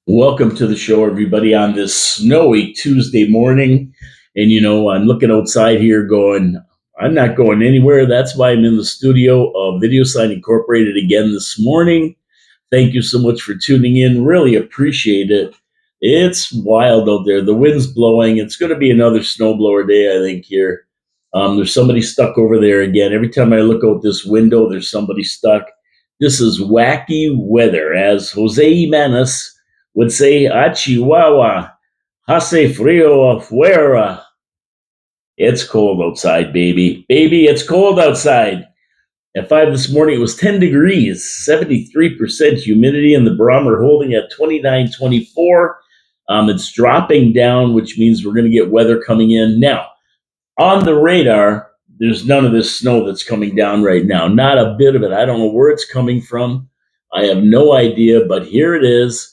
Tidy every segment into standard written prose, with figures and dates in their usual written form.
Welcome to the show, everybody, on this snowy Tuesday morning. And, I'm looking outside here going, I'm not going anywhere. That's why I'm in the studio of Video Sign Incorporated again this morning. Thank you so much for tuning in. Really appreciate it. It's wild out there. The wind's blowing. It's going to be another snowblower day, I think, here. There's somebody stuck over there again. Every time I look out this window, there's somebody stuck. This is wacky weather, as Jose Jimenez would say, "A Chihuahua, hace frío afuera." It's cold outside, baby. Baby, it's cold outside. At 5 this morning, it was 10 degrees, 73% humidity, and the barometer holding at 29.24. It's dropping down, which means we're going to get weather coming in. Now, on the radar, there's none of this snow that's coming down right now. Not a bit of it. I don't know where it's coming from. I have no idea, but here it is.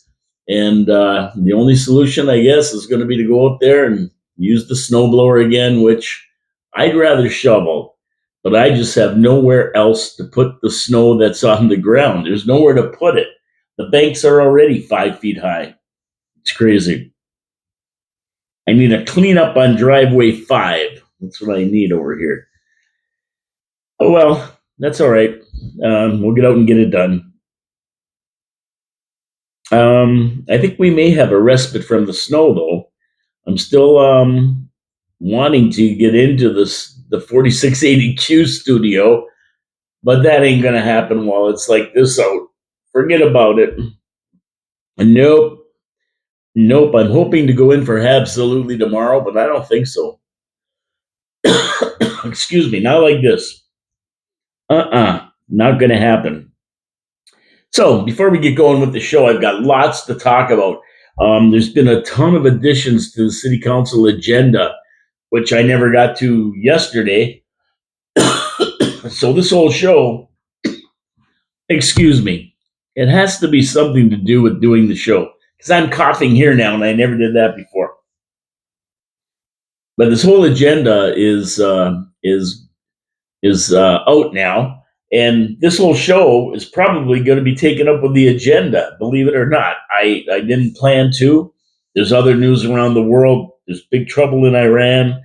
And the only solution, I guess, is going to be to go out there and use the snowblower again, which I'd rather shovel, but I just have nowhere else to put the snow that's on the ground. There's nowhere to put it. The banks are already 5 feet high. It's crazy. I need a cleanup on driveway 5. That's what I need over here. Oh, well, that's all right. We'll get out and get it done. I think we may have a respite from the snow, though. I'm still wanting to get into the 4680Q studio, but that ain't gonna happen while it's like this out. Forget about it. Nope. Nope. I'm hoping to go in for absolutely tomorrow, but I don't think so. Excuse me, not like this. Not gonna happen. So before we get going with the show, I've got lots to talk about. There's been a ton of additions to the city council agenda, which I never got to yesterday. So this whole show, excuse me, it has to be something to do with doing the show because I'm coughing here now, and I never did that before. But this whole agenda is out now, and this whole show is probably going to be taken up with the agenda. Believe it or not, I didn't plan to. There's other news around the world. There's big trouble in Iran.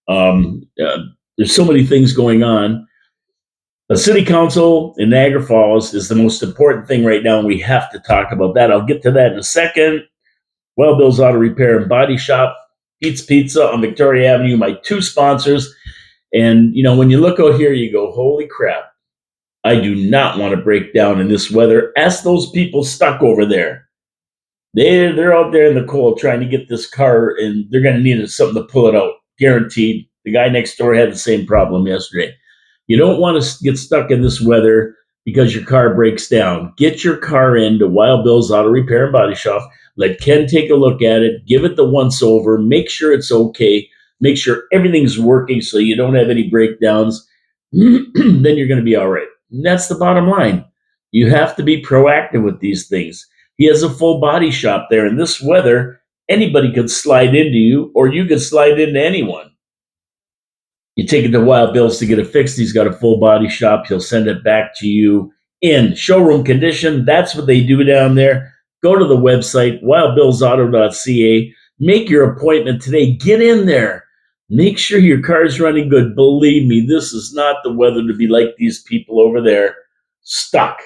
Um, uh, there's so many things going on. The city council in Niagara Falls is the most important thing right now, and we have to talk about that. I'll get to that in a second. Well, Bill's Auto Repair and Body Shop, Pete's Pizza on Victoria Avenue, my two sponsors. And, when you look out here, you go, holy crap, I do not want to break down in this weather. Ask those people stuck over there. They're out there in the cold trying to get this car, and they're going to need something to pull it out, guaranteed. The guy next door had the same problem yesterday. You don't want to get stuck in this weather because your car breaks down. Get your car into Wild Bill's Auto Repair and Body Shop. Let Ken take a look at it. Give it the once over. Make sure it's okay. Make sure everything's working so you don't have any breakdowns. Then you're going to be all right. And that's the bottom line. You have to be proactive with these things. He has a full body shop there. In this weather, anybody could slide into you, or you could slide into anyone. You take it to Wild Bill's to get it fixed. He's got a full body shop. He'll send it back to you in showroom condition. That's what they do down there. Go to the website, wildbillsauto.ca. Make your appointment today. Get in there. Make sure your car's running good. Believe me, this is not the weather to be like these people over there, stuck.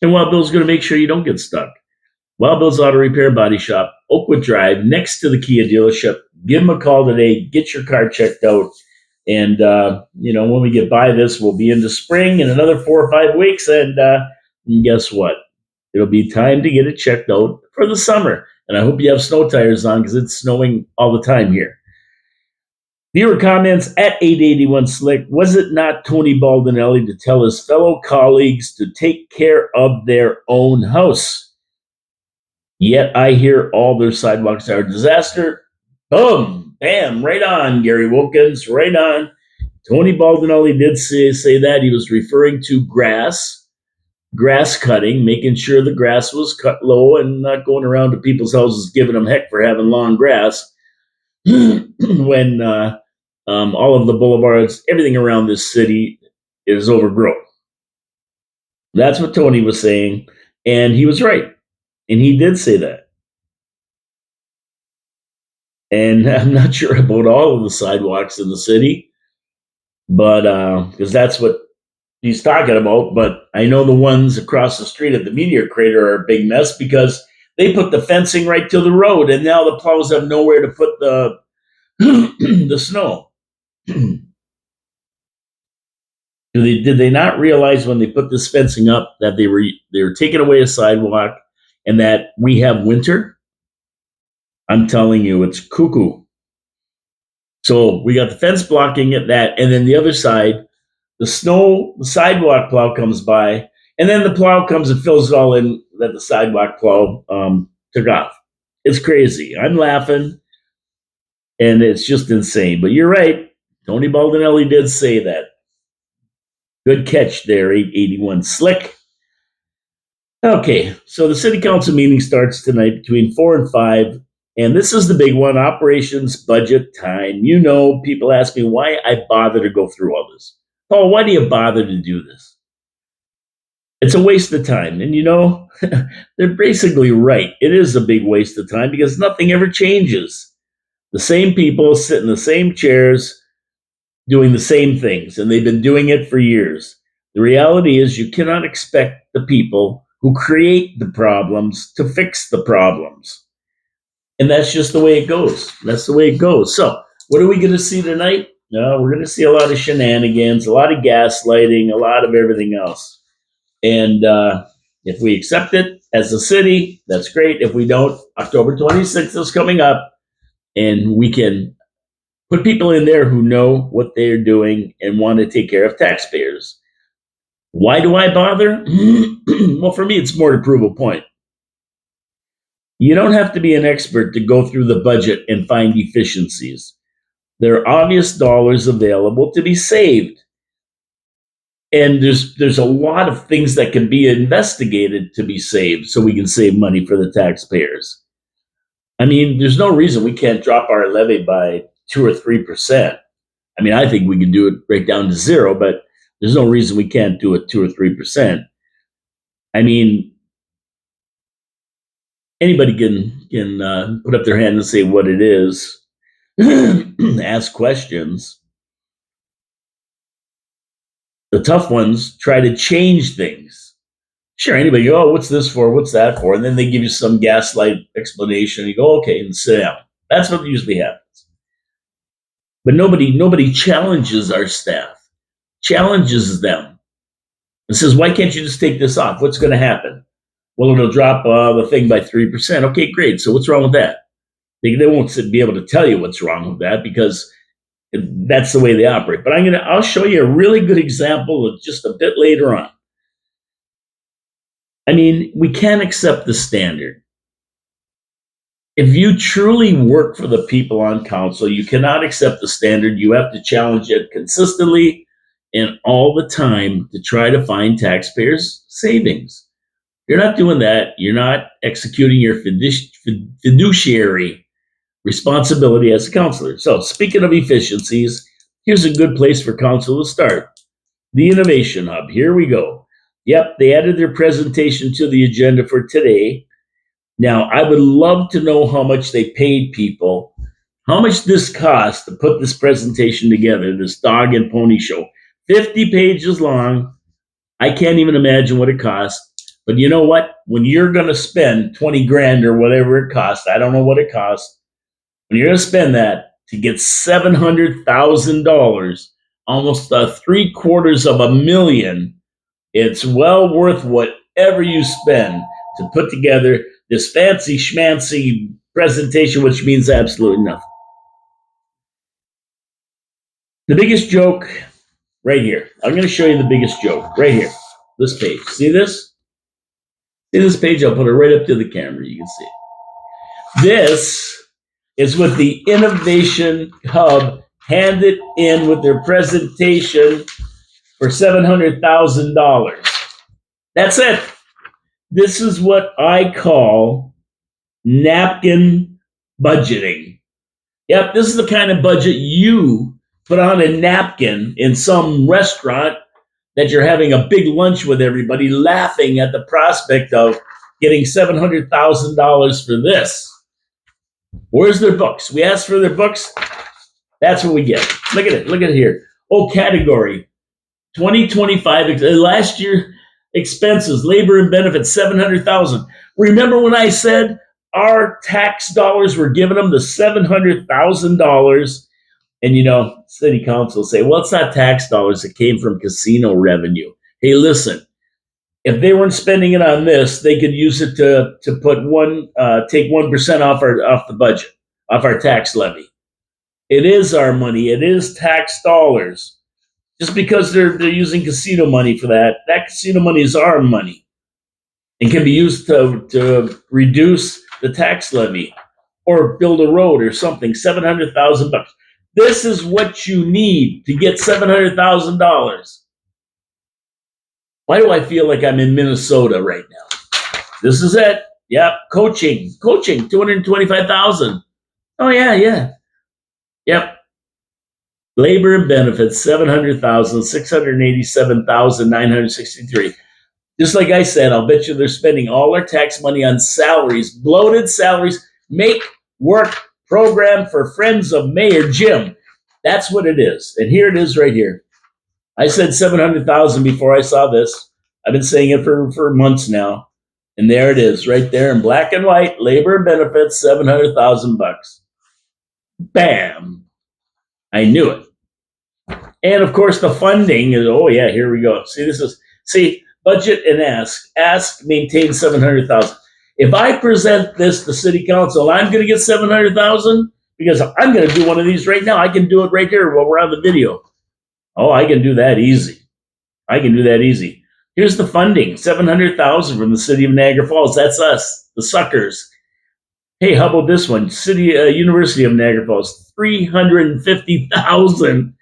And Wild Bill's going to make sure you don't get stuck. Wild Bill's Auto Repair and Body Shop, Oakwood Drive, next to the Kia dealership. Give them a call today. Get your car checked out. And, when we get by this, we'll be into spring in another 4 or 5 weeks. And guess what? It'll be time to get it checked out for the summer. And I hope you have snow tires on because it's snowing all the time here. Viewer comments at 881 Slick. Was it not Tony Baldinelli to tell his fellow colleagues to take care of their own house? Yet I hear all their sidewalks are a disaster. Boom, bam, right on, Gary Wilkins, right on. Tony Baldinelli did say that. He was referring to grass cutting, making sure the grass was cut low and not going around to people's houses giving them heck for having long grass when all of the boulevards, everything around this city is overgrown. That's what Tony was saying, and he was right. And he did say that. And I'm not sure about all of the sidewalks in the city, but because that's what he's talking about. But I know the ones across the street at the meteor crater are a big mess because they put the fencing right to the road, and now the plows have nowhere to put the the snow. Did they not realize when they put this fencing up that they were taking away a sidewalk and that we have winter? I'm telling you, it's cuckoo. So we got the fence blocking it, that, and then the other side, the sidewalk plow comes by, and then the plow comes and fills it all in that the sidewalk plow took off. It's crazy. I'm laughing, and it's just insane. But you're right. Tony Baldinelli did say that. Good catch there, 881 Slick. Okay, so the city council meeting starts tonight between 4 and 5. And this is the big one, operations budget time. You know, people ask me why I bother to go through all this. Paul, why do you bother to do this? It's a waste of time. And you know, they're basically right. It is a big waste of time because nothing ever changes. The same people sit in the same chairs doing the same things, and they've been doing it for years. The reality is, you cannot expect the people who create the problems to fix the problems. And that's just the way it goes. That's the way it goes. So, what are we going to see tonight? No, we're going to see a lot of shenanigans, a lot of gaslighting, a lot of everything else. And if we accept it as a city, that's great. If we don't, October 26th is coming up, and we can put people in there who know what they're doing and want to take care of taxpayers. Why do I bother? Well, for me, it's more to prove a point. You don't have to be an expert to go through the budget and find efficiencies. There are obvious dollars available to be saved. And there's a lot of things that can be investigated to be saved so we can save money for the taxpayers. I mean, there's no reason we can't drop our levy by 2 or 3%. I mean, I think we can do it right down to zero, but there's no reason we can't do it 2 or 3%. I mean, anybody can put up their hand and say what it is, ask questions. The tough ones try to change things. Sure, anybody, oh, what's this for? What's that for? And then they give you some gaslight explanation. You go, okay, and sit down. That's what usually happens. But nobody challenges our staff, challenges them, and says, why can't you just take this off? What's going to happen? Well, it'll drop the thing by 3%. Okay, great. So what's wrong with that? They won't be able to tell you what's wrong with that because that's the way they operate. But I'll show you a really good example just a bit later on. I mean, we can't accept the standard. If you truly work for the people on council, you cannot accept the standard. You have to challenge it consistently and all the time to try to find taxpayers' savings. You're not doing that. You're not executing your fiduciary responsibility as a councilor. So, speaking of efficiencies, here's a good place for council to start. The Innovation Hub. Here we go. Yep, they added their presentation to the agenda for today. Now, I would love to know how much they paid people, how much this cost to put this presentation together, this dog and pony show. 50 pages long. I can't even imagine what it costs. But you know what? When you're going to spend 20 grand or whatever it costs, I don't know what it costs. When you're going to spend that to get $700,000, almost $750,000, it's well worth whatever you spend to put together this fancy schmancy presentation, which means absolutely nothing. The biggest joke right here. I'm going to show you the biggest joke right here. This page. See this? See this page? I'll put it right up to the camera. You can see it. This is what the Innovation Hub handed in with their presentation for $700,000. That's it. This is what I call napkin budgeting. Yep, this is the kind of budget you put on a napkin in some restaurant that you're having a big lunch with everybody, laughing at the prospect of getting $700,000 for this. Where's their books? We asked for their books. That's what we get. Look at it. Look at it here. Oh, category 2025 last year expenses, labor and benefits, 700,000. Remember when I said our tax dollars were giving them the $700,000? And city council say, well, it's not tax dollars. It came from casino revenue. Hey, listen, if they weren't spending it on this, they could use it to put take 1% off the budget, off our tax levy. It is our money. It is tax dollars. Just because they're using casino money for that casino money is our money and can be used to reduce the tax levy or build a road or something. $700,000. This is what you need to get $700,000. Why do I feel like I'm in Minnesota right now? This is it. Yep. Coaching, 225,000. Oh yeah. Yep. Labor and benefits, 700,000, 687,963. Just like I said, I'll bet you they're spending all their tax money on salaries, bloated salaries. Make work program for friends of Mayor Jim. That's what it is. And here it is right here. I said 700,000 before I saw this. I've been saying it for months now. And there it is right there in black and white, labor and benefits, $700,000. Bam. I knew it. And of course, the funding is, oh yeah, here we go. See, budget and ask, maintain 700,000. If I present this to city council, I'm going to get 700,000 because I'm going to do one of these right now. I can do it right here while we're on the video. Oh, I can do that easy. Here's the funding, 700,000 from the city of Niagara Falls. That's us, the suckers. Hey, how about this one? University of Niagara Falls, 350,000.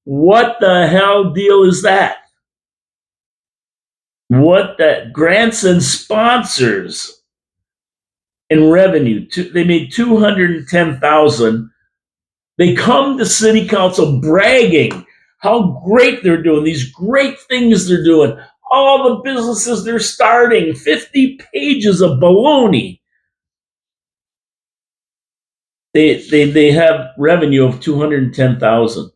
What the hell deal is that? What the grants and sponsors in revenue? They made 210,000. They come to city council bragging how great they're doing, these great things they're doing, all the businesses they're starting, 50 pages of baloney. They have revenue of 210,000.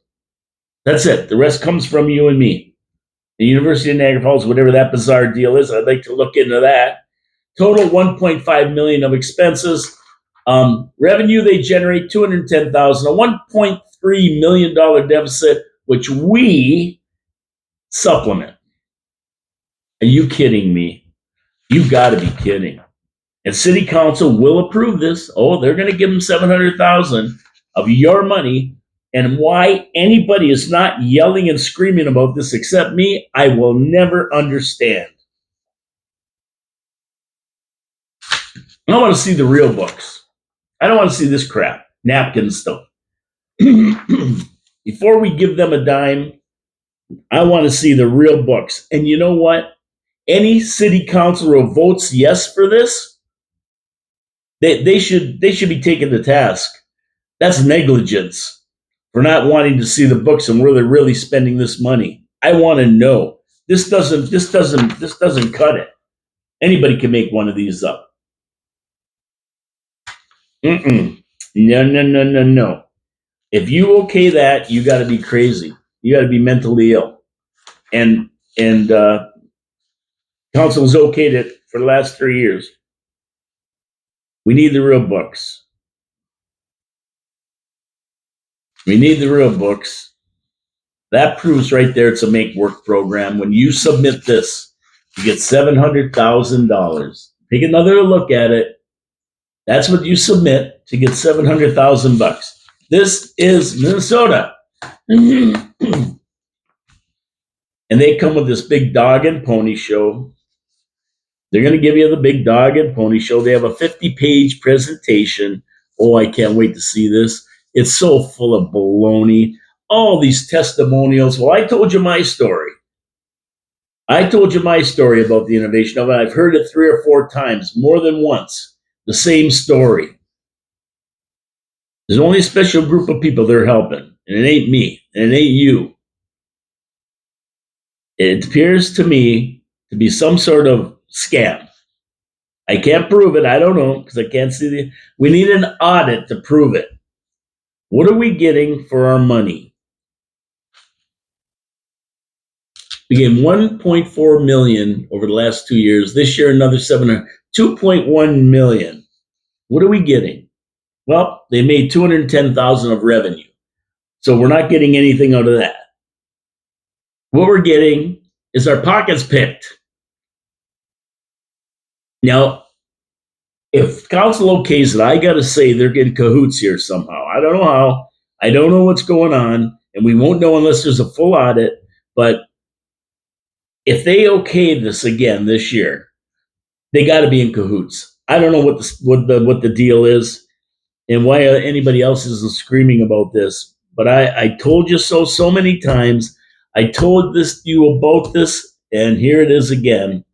That's it. The rest comes from you and me. The University of Niagara Falls, whatever that bizarre deal is, I'd like to look into that. Total 1.5 million of expenses. Revenue they generate 210,000. A $1.3 million deficit, which we supplement. Are you kidding me? You've got to be kidding. And city council will approve this. Oh, they're going to give them 700,000 of your money. And why anybody is not yelling and screaming about this except me, I will never understand. I want to see the real books. I don't want to see this crap, napkin stuff. Before we give them a dime, I want to see the real books. And you know what? Any city councilor who votes yes for this, they should be taken to task. That's negligence for not wanting to see the books and where they're really spending this money. I want to know. This doesn't cut it. Anybody can make one of these up. No. If you okay that, you got to be crazy. You got to be mentally ill. And council's okayed it for the last 3 years. We need the real books. We need the real books. That proves right there it's a make work program. When you submit this, you get $700,000. Take another look at it. That's what you submit to get $700,000. This is Minnesota. And they come with this big dog and pony show. They're going to give you the big dog and pony show. They have a 50-page presentation. Oh, I can't wait to see this. It's so full of baloney. All these testimonials. Well, I told you my story. I told you my story about the innovation of it. I've heard it 3 or 4 times, more than once. The same story. There's only a special group of people they're helping. And it ain't me. And it ain't you. It appears to me to be some sort of scam. I can't prove it. I don't know because I can't see the. We need an audit to prove it. What are we getting for our money? We gave 1.4 million over the last 2 years. This year, another 700, 2.1 million. What are we getting? Well, they made 210,000 of revenue. So we're not getting anything out of that. What we're getting is our pockets picked. Now, if council okays it, I got to say they're getting cahoots here somehow. I don't know how. I don't know what's going on, and we won't know unless there's a full audit. But if they okay this again this year, they got to be in cahoots. I don't know what the deal is and why anybody else isn't screaming about this. But I told you so many times. I told you about this, and here it is again.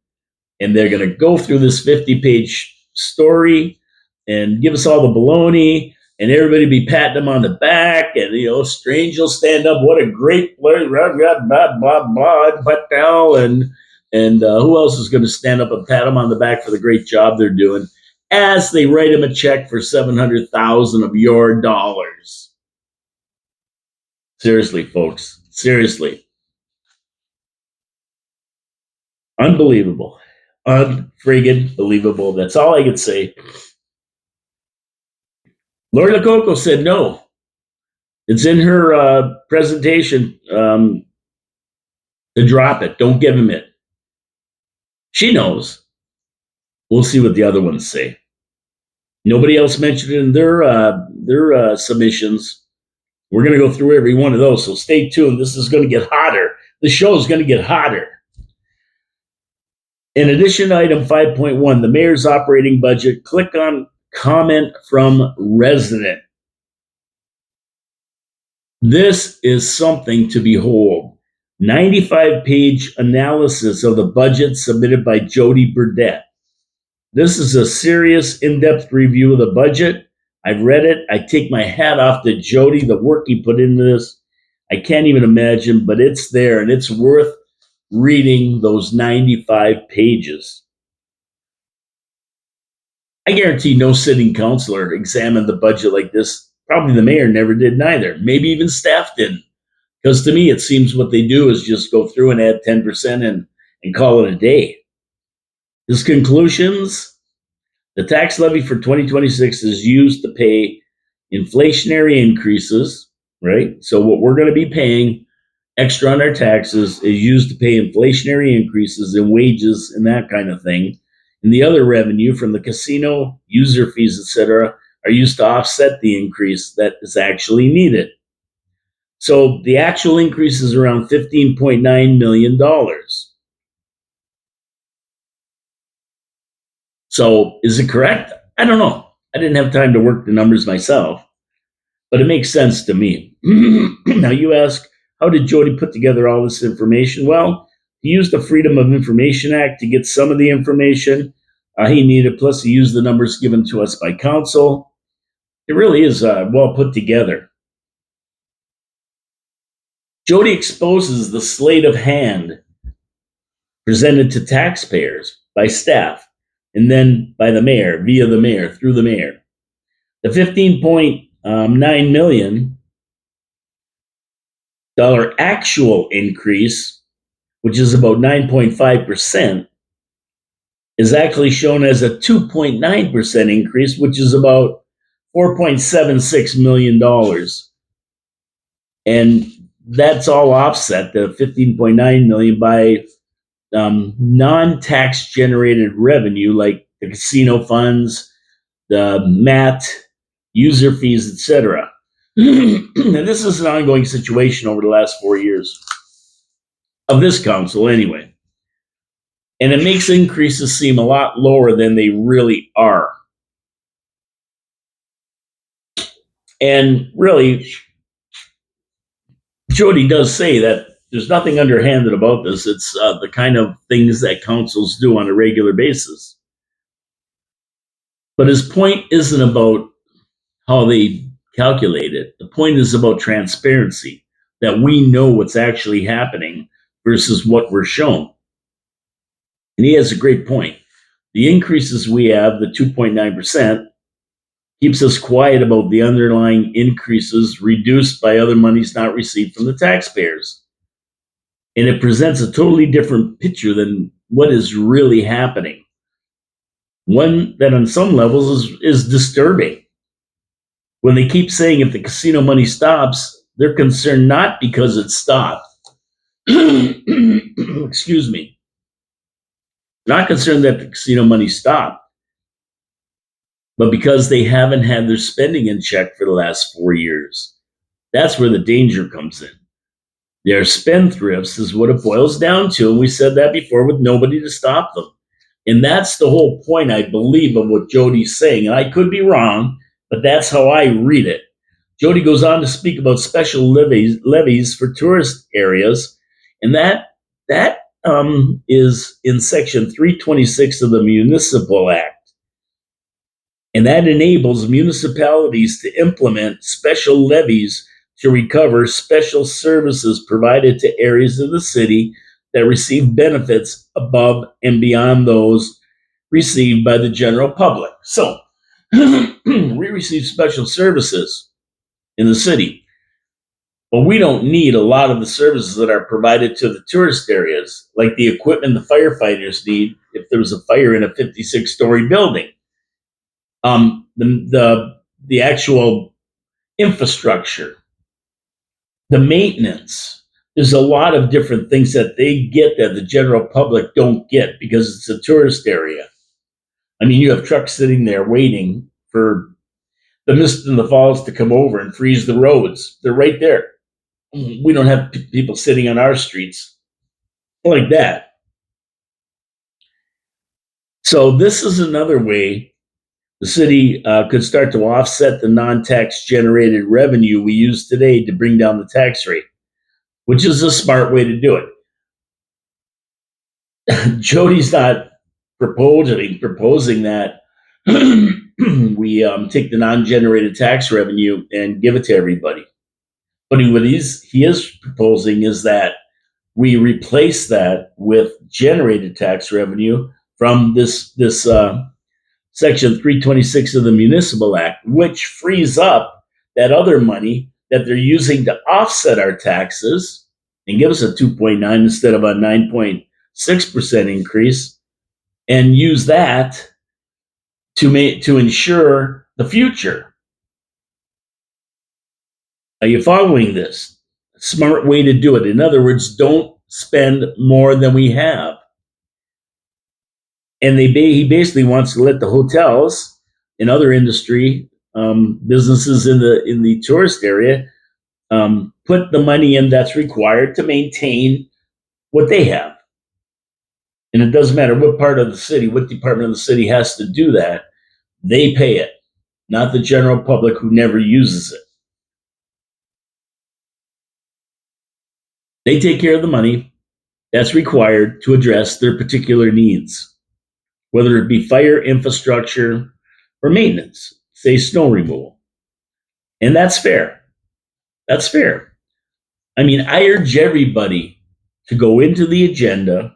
And they're going to go through this 50-page story and give us all the baloney, and everybody be patting them on the back, and Strange will stand up. What a great play, blah blah blah blah, and who else is going to stand up and pat them on the back for the great job they're doing as they write him a check for 700,000 of your dollars. Seriously, folks, seriously, unbelievable. Unfriggin' believable. That's all I could say. Lori Lococo said no. It's in her presentation to drop it. Don't give him it. She knows. We'll see what the other ones say. Nobody else mentioned it in their submissions. We're going to go through every one of those, so stay tuned. This is going to get hotter. The show is going to get hotter. In addition to item 5.1, the mayor's operating budget, click on comment from resident. This is something to behold. 95-page analysis of the budget submitted by Jody Burdett. This is a serious, in-depth review of the budget. I've read it. I take my hat off to Jody, the work he put into this. I can't even imagine, but it's there, and it's worth reading those 95 pages. I guarantee no sitting councilor examined the budget like this. Probably the mayor never did neither. Maybe even staff didn't. Because to me, it seems what they do is just go through and add 10% and call it a day. His conclusions: the tax levy for 2026 is used to pay inflationary increases, right? So what we're going to be paying extra on our taxes is used to pay inflationary increases in wages and that kind of thing. And the other revenue from the casino, user fees, etc., are used to offset the increase that is actually needed. So the actual increase is around $15.9 million. So is it correct? I don't know. I didn't have time to work the numbers myself, but it makes sense to me. Now you ask, how did Jody put together all this information? Well, he used the Freedom of Information Act to get some of the information he needed, plus he used the numbers given to us by council. It really is well put together. Jody exposes the sleight of hand presented to taxpayers by staff and then by the mayor, via the mayor, through the mayor. The $15.9 million actual increase, which is about 9.5%, is actually shown as a 2.9% increase, which is about $4.76 million. And that's all offset, the $15.9 million, by non-tax generated revenue like the casino funds, the MAT, user fees, etc. And this is an ongoing situation over the last 4 years of this council anyway. And it makes increases seem a lot lower than they really are. And really, Jody does say that there's nothing underhanded about this. It's the kind of things that councils do on a regular basis. But his point isn't about how they calculate it. The point is about transparency, that we know what's actually happening versus what we're shown. And he has a great point. The increases we have, the 2.9%, keeps us quiet about the underlying increases reduced by other monies not received from the taxpayers. And it presents a totally different picture than what is really happening. One that on some levels is disturbing. When they keep saying if the casino money stops, they're concerned not because it stopped. Excuse me. Not concerned that the casino money stopped, but because they haven't had their spending in check for the last 4 years. That's where the danger comes in. They're spendthrifts, is what it boils down to. And we said that before, with nobody to stop them. And that's the whole point, I believe, of what Jody's saying. And I could be wrong, but that's how I read it. Jody goes on to speak about special levies for tourist areas. And that is in section 326 of the Municipal Act. And that enables municipalities to implement special levies to recover special services provided to areas of the city that receive benefits above and beyond those received by the general public. So we receive special services in the city, but we don't need a lot of the services that are provided to the tourist areas, like the equipment the firefighters need if there was a fire in a 56-story building. The actual infrastructure, the maintenance. There's a lot of different things that they get that the general public don't get because it's a tourist area. I mean, you have trucks sitting there waiting for the mist and the falls to come over and freeze the roads. They're right there. We don't have people sitting on our streets like that. So this is another way the city could start to offset the non-tax generated revenue we use today to bring down the tax rate, which is a smart way to do it. Jody's not proposing that we take the non-generated tax revenue and give it to everybody. But what he is proposing is that we replace that with generated tax revenue from this Section 326 of the Municipal Act, which frees up that other money that they're using to offset our taxes and give us a 2.9 instead of a 9.6% increase, and use that to ensure the future. Are you following this? Smart way to do it. In other words, don't spend more than we have. And he basically wants to let the hotels and other industry businesses in the tourist area put the money in that's required to maintain what they have. And it doesn't matter what part of the city, what department of the city has to do that. They pay it, not the general public who never uses it. They take care of the money that's required to address their particular needs, whether it be fire, infrastructure, or maintenance, say snow removal. And that's fair. That's fair. I mean, I urge everybody to go into the agenda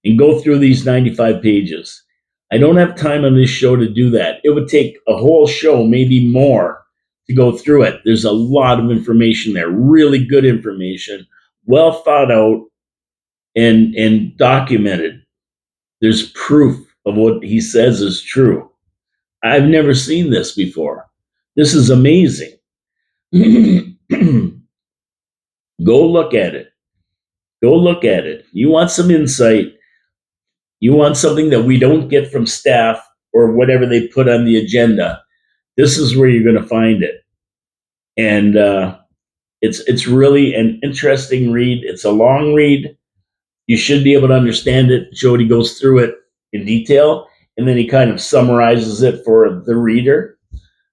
and go through these 95 pages. I don't have time on this show to do that. It would take a whole show, maybe more, to go through it. There's a lot of information there, really good information, well thought out and documented. There's proof of what he says is true. I've never seen this before. This is amazing. Go look at it. Go look at it. You want some insight. You want something that we don't get from staff or whatever they put on the agenda. This is where you're going to find it. And it's really an interesting read. It's a long read. You should be able to understand it. Jody goes through it in detail, and then he kind of summarizes it for the reader.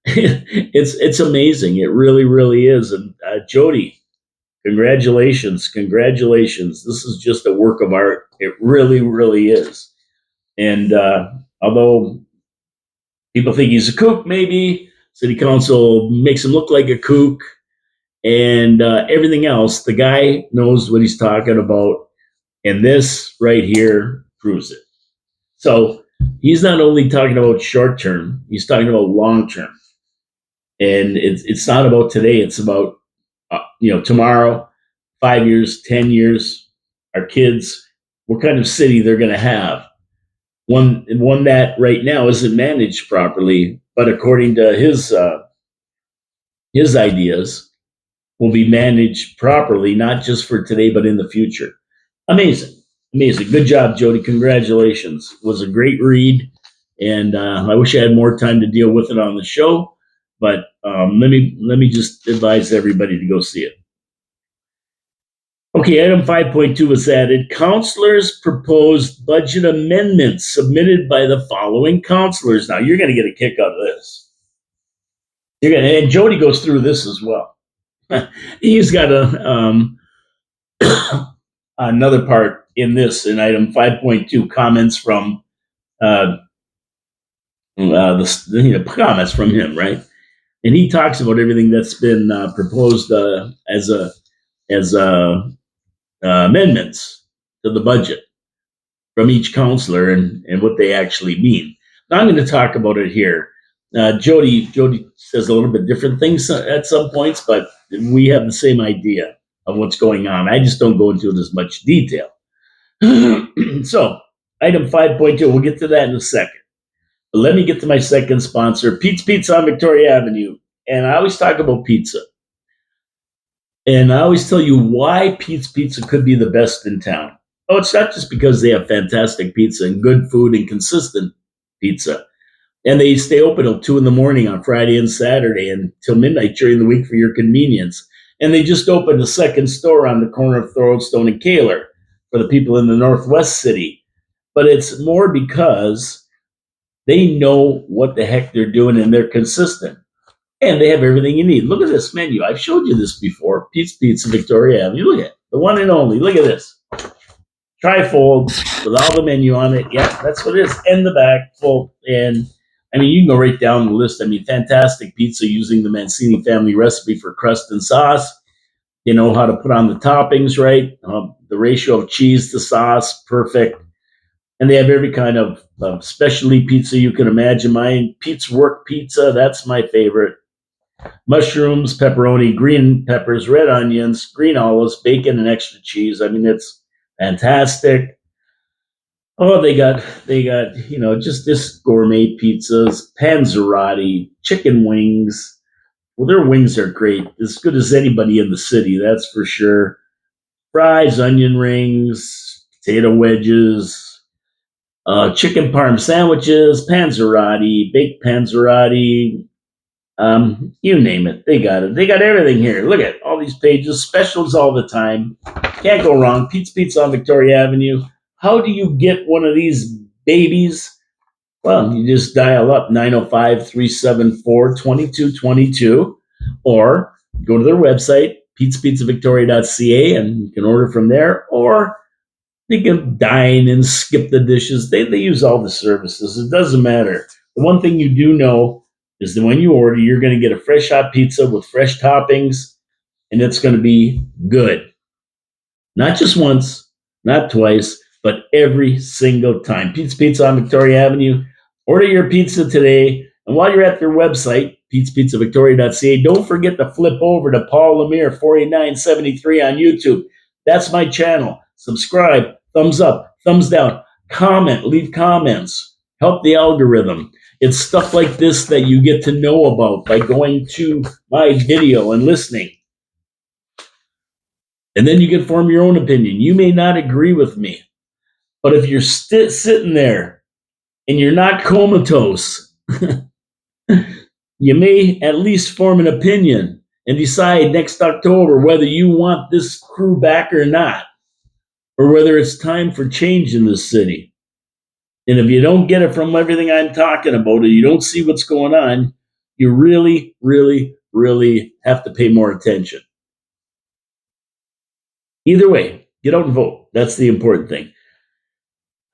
It's amazing. It really, really is. And Jody, congratulations. This is just a work of art. It really, really is. And although people think he's a kook, maybe city council makes him look like a kook, and everything else, the guy knows what he's talking about. And this right here proves it. So He's not only talking about short term, he's talking about long term. And it's not about today, it's about tomorrow, 5 years, 10 years, our kids, what kind of city they're going to have. One that right now isn't managed properly, but according to his ideas, will be managed properly, not just for today, but in the future. Amazing. Amazing. Good job, Jody. Congratulations. It was a great read. And I wish I had more time to deal with it on the show. But let me just advise everybody to go see it. Okay, item 5.2 was added. Councilors proposed budget amendments submitted by the following councilors. Now, you're going to get a kick out of this. And Jody goes through this as well. He's got another part in this, in item 5.2, comments from comments from him, right? And he talks about everything that's been proposed as amendments to the budget from each counselor and what they actually mean. Now I'm going to talk about it here. Jody says a little bit different things at some points, but we have the same idea of what's going on. I just don't go into it as much detail. So, item 5.2, we'll get to that in a second. But let me get to my second sponsor, Pete's Pizza on Victoria Avenue. And I always talk about pizza. And I always tell you why Pete's Pizza could be the best in town. Oh, it's not just because they have fantastic pizza and good food and consistent pizza. And they stay open till 2 a.m. on Friday and Saturday and till midnight during the week for your convenience. And they just opened a second store on the corner of Thorldstone and Kaler for the people in the Northwest City. But it's more because they know what the heck they're doing and they're consistent. And they have everything you need. Look at this menu. I've showed you this before. Pete's Pizza, Victoria Avenue. Look at it. The one and only. Look at this. Trifold with all the menu on it. Yeah, that's what it is. And the back full. And I mean, you can go right down the list. I mean, fantastic pizza using the Mancini family recipe for crust and sauce. They know how to put on the toppings right. The ratio of cheese to sauce, perfect. And they have every kind of specialty pizza you can imagine. My Pete's Work Pizza, that's my favorite. Mushrooms, pepperoni, green peppers, red onions, green olives, bacon, and extra cheese. I mean, it's fantastic. Oh, they got just this gourmet pizzas, panzerotti, chicken wings. Well, their wings are great, as good as anybody in the city, that's for sure. Fries, onion rings, potato wedges, chicken parm sandwiches, panzerotti, baked panzerotti. You name it, they got it. They got everything here. Look at all these pages, specials all the time. Can't go wrong. Pete's Pizza on Victoria Avenue. How do you get one of these babies? Well, you just dial up 905-374-2222 or go to their website, petespizzavictoria.ca, and you can order from there, or you can dine and skip the dishes. They use all the services. It doesn't matter. The one thing you do know is that when you order, you're going to get a fresh hot pizza with fresh toppings, and it's going to be good. Not just once, not twice, but every single time. Pete's Pizza on Victoria Avenue. Order your pizza today. And while you're at their website, petespizzavictoria.ca, don't forget to flip over to Paul Lemire 48973 on YouTube. That's my channel. Subscribe, thumbs up, thumbs down, comment, leave comments, help the algorithm. It's stuff like this that you get to know about by going to my video and listening. And then you can form your own opinion. You may not agree with me, but if you're sitting there and you're not comatose, you may at least form an opinion and decide next October whether you want this crew back or not, or whether it's time for change in this city. And if you don't get it from everything I'm talking about, or you don't see what's going on, you really, really, really have to pay more attention. Either way, get out and vote. That's the important thing.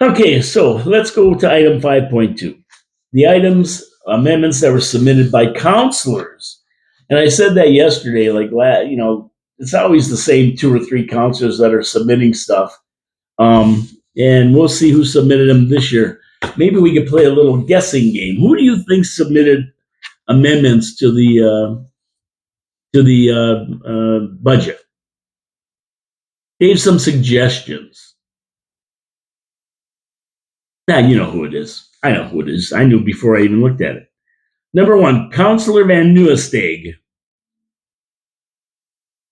Okay, so let's go to item 5.2. The amendments that were submitted by councilors. And I said that yesterday, it's always the same 2 or 3 councilors that are submitting stuff. And we'll see who submitted them this year. Maybe we could play a little guessing game. Who do you think submitted amendments to the budget? Gave some suggestions. Now you know who it is. I know who it is. I knew before I even looked at it. Number one, Councilor Van Nieuwesteeg.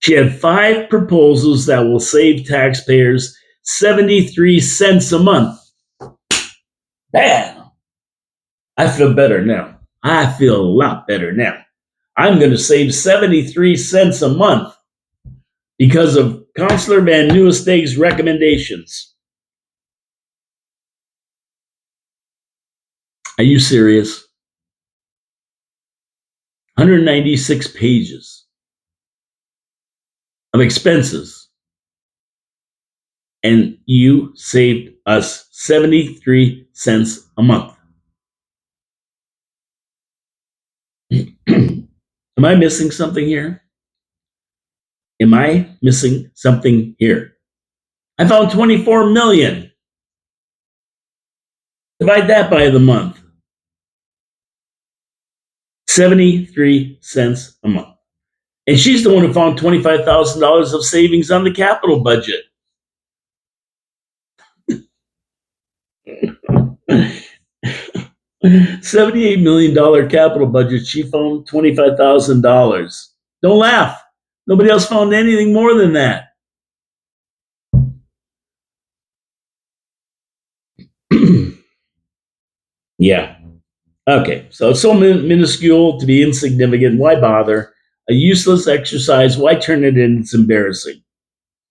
She had 5 proposals that will save taxpayers 73 cents a month. Bam! I feel better now. I feel a lot better now. I'm going to save 73 cents a month because of Councilor Van Nieuwesteeg's recommendations. Are you serious? 196 pages of expenses, and you saved us 73 cents a month. Am I missing something here? Am I missing something here? I found 24 million. Divide that by the month. 73 cents a month. And she's the one who found $25,000 of savings on the capital budget. $78 million capital budget. She found $25,000. Don't laugh. Nobody else found anything more than that. Yeah. Okay. So it's so minuscule to be insignificant. Why bother? A useless exercise. Why turn it in? It's embarrassing.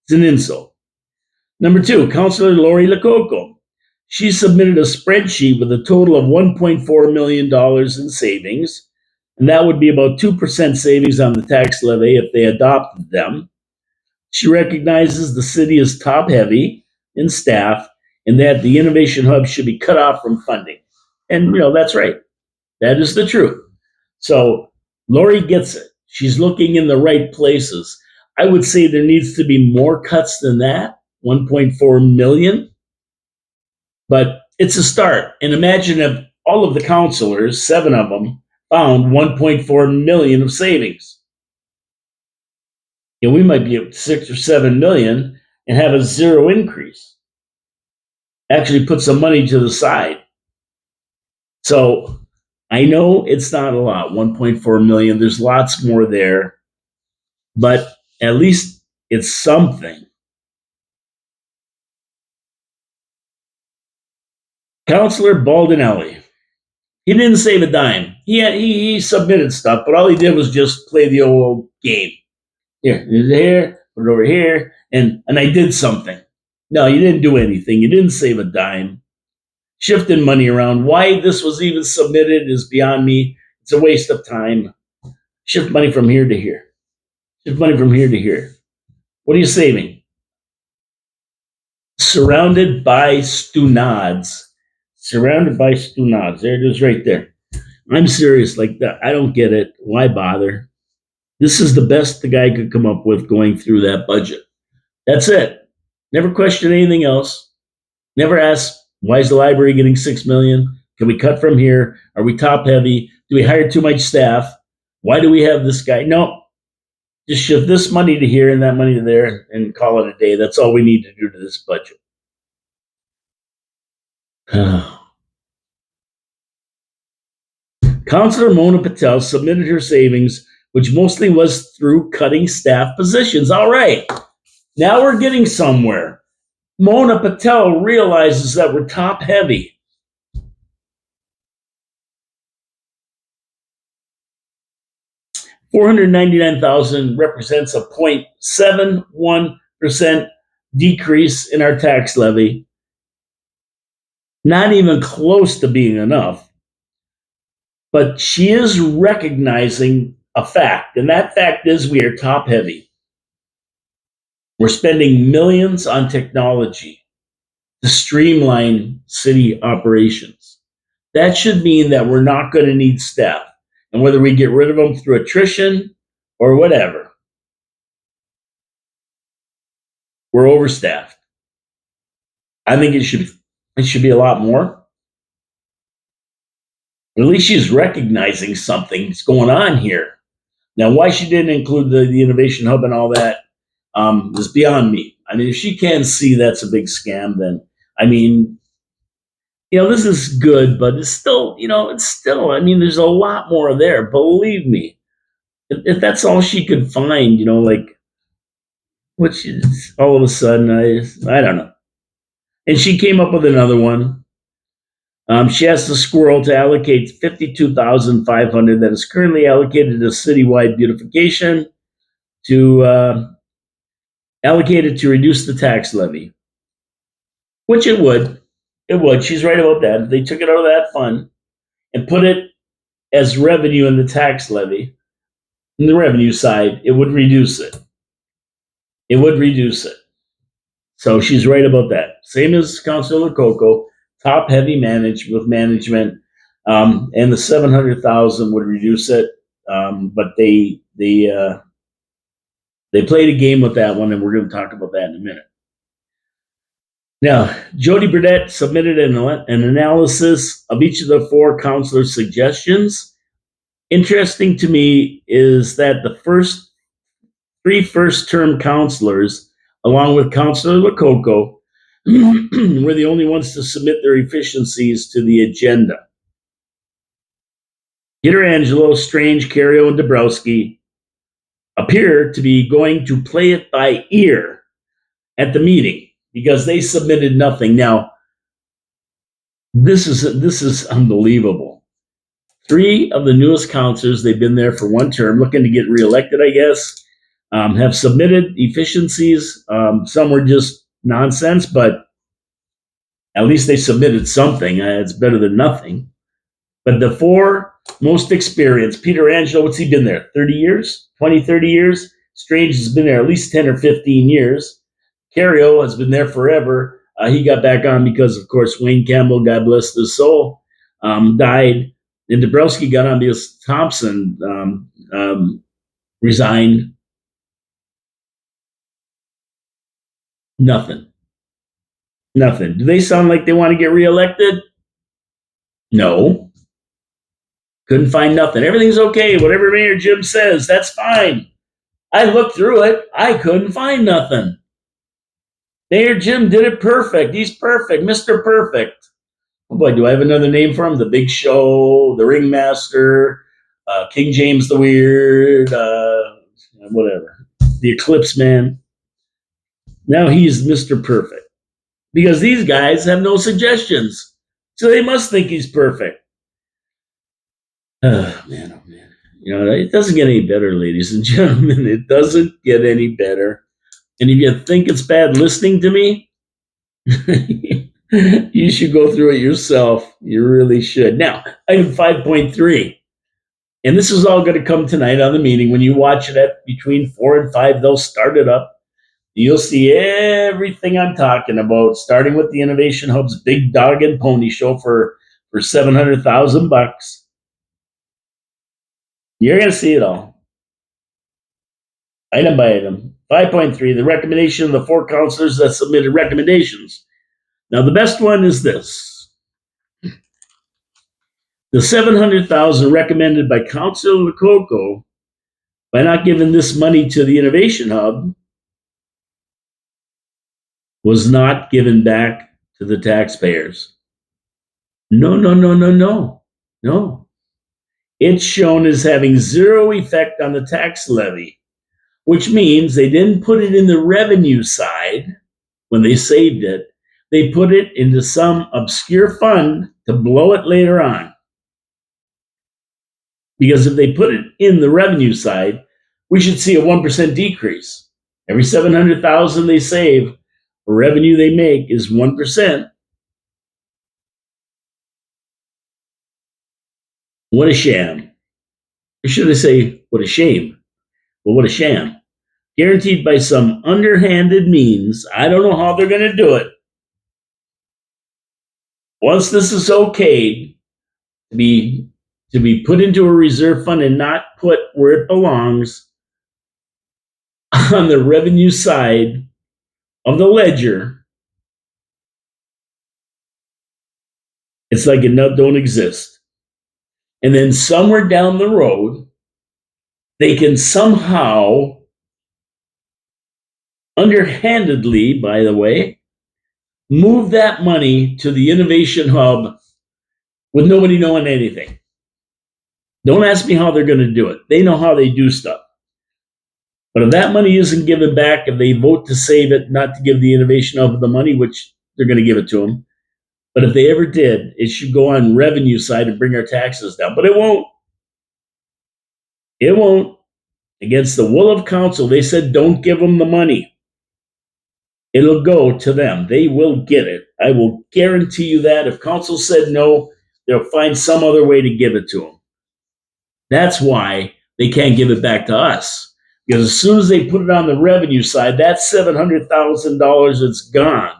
It's an insult. Number 2, Councilor Lori Lococo. She submitted a spreadsheet with a total of $1.4 million in savings, and that would be about 2% savings on the tax levy if they adopted them. She recognizes the city is top heavy in staff and that the Innovation Hub should be cut off from funding. And, that's right. That is the truth. So Lori gets it. She's looking in the right places. I would say there needs to be more cuts than that, 1.4 million. But it's a start. And imagine if all of the councilors, 7 of them, found 1.4 million of savings. We might be at 6 or 7 million and have a 0 increase. Actually put some money to the side. So I know it's not a lot, 1.4 million. There's lots more there, but at least it's something. Councilor Baldinelli. He didn't save a dime. He submitted stuff, but all he did was just play the old game. Here, put it over here, and I did something. No, you didn't do anything. You didn't save a dime. Shifting money around. Why this was even submitted is beyond me. It's a waste of time. Shift money from here to here. Shift money from here to here. What are you saving? Surrounded by stunads. Surrounded by stunads. There it is right there. I'm serious like that. I don't get it. Why bother? This is the best the guy could come up with going through that budget. That's it. Never question anything else. Never ask, why is the library getting $6 million? Can we cut from here? Are we top heavy? Do we hire too much staff? Why do we have this guy? No. Just shift this money to here and that money to there and call it a day. That's all we need to do to this budget. Councilor Mona Patel submitted her savings, which mostly was through cutting staff positions. All right. Now we're getting somewhere. Mona Patel realizes that we're top heavy. $499,000 represents a 0.71% decrease in our tax levy. Not even close to being enough. But she is recognizing a fact, and that fact is we are top heavy. We're spending millions on technology to streamline city operations. That should mean that we're not going to need staff. And whether we get rid of them through attrition or whatever, we're overstaffed. I think it should be a lot more. At least she's recognizing something's going on here. Now, why she didn't include the innovation hub and all that is beyond me. I mean, if she can't see that's a big scam, then I mean, this is good, but it's still, it's still. I mean, there's a lot more there. Believe me, if that's all she could find, like which is all of a sudden, I don't know. And she came up with another one. She asked the squirrel to allocate 52,500 that is currently allocated to citywide beautification to allocated to reduce the tax levy, which it would. It would. She's right about that. If they took it out of that fund and put it as revenue in the tax levy, in the revenue side, it would reduce it. It would reduce it. So she's right about that. Same as Councilor Coco, top heavy management, and the 700,000 would reduce it. But they played a game with that one, and we're going to talk about that in a minute. Now, Jody Burdett submitted an analysis of each of the four councilors' suggestions. Interesting to me is that the three first-term councilors, along with Councilor Lococo, were the only ones to submit their efficiencies to the agenda. Peter Angelo, Strange, Cario, and Dabrowski appear to be going to play it by ear at the meeting because they submitted nothing. Now, this is unbelievable. Three of the newest councilors, they've been there for one term, looking to get reelected, I guess, have submitted efficiencies. Some were just nonsense, but at least they submitted something. It's better than nothing. But the four most experienced, Peter Angelo, what's he been there? 30 years? 20, 30 years? Strange has been there at least 10 or 15 years. Cario has been there forever. He got back on because, of course, Wayne Campbell, God bless his soul, died. And Dabrowski got on because Thompson resigned. Nothing. Do they sound like they want to get reelected? No. Couldn't find nothing. Everything's okay. Whatever Mayor Jim says, that's fine. I looked through it. I couldn't find nothing. Mayor Jim did it perfect. He's perfect. Mr. Perfect. Oh boy, do I have another name for him? The Big Show, the Ringmaster, King James the Weird, whatever. The Eclipse Man. Now he's Mr. Perfect. Because these guys have no suggestions. So they must think he's perfect. Oh, man. It doesn't get any better, ladies and gentlemen. It doesn't get any better. And if you think it's bad listening to me, you should go through it yourself. You really should. Now, item 5.3. And this is all going to come tonight on the meeting. When you watch it at between 4 and 5, they'll start it up. You'll see everything I'm talking about, starting with the Innovation Hub's Big Dog and Pony Show for $700,000. You're going to see it all. Item by item. 5.3, the recommendation of the four councilors that submitted recommendations. Now, the best one is this. The $700,000 recommended by Councilor Lococo by not giving this money to the Innovation Hub was not given back to the taxpayers. No. It's shown as having zero effect on the tax levy, which means they didn't put it in the revenue side when they saved it. They put it into some obscure fund to blow it later on. Because if they put it in the revenue side, we should see a 1% decrease. Every $700,000 they save, the revenue they make is 1%. What a sham. Or should I say, what a shame? Well, what a sham. Guaranteed by some underhanded means. I don't know how they're going to do it. Once this is okayed to be put into a reserve fund and not put where it belongs on the revenue side of the ledger, it's like it don't exist. And then somewhere down the road, they can somehow, underhandedly, by the way, move that money to the innovation hub with nobody knowing anything. Don't ask me how they're going to do it. They know how they do stuff. But if that money isn't given back, if they vote to save it, not to give the innovation hub the money, which they're going to give it to them, but if they ever did, it should go on revenue side and bring our taxes down. But it won't. It won't. Against the will of council, they said don't give them the money. It'll go to them. They will get it. I will guarantee you that. If council said no, they'll find some other way to give it to them. That's why they can't give it back to us. Because as soon as they put it on the revenue side, that $700,000, it's gone.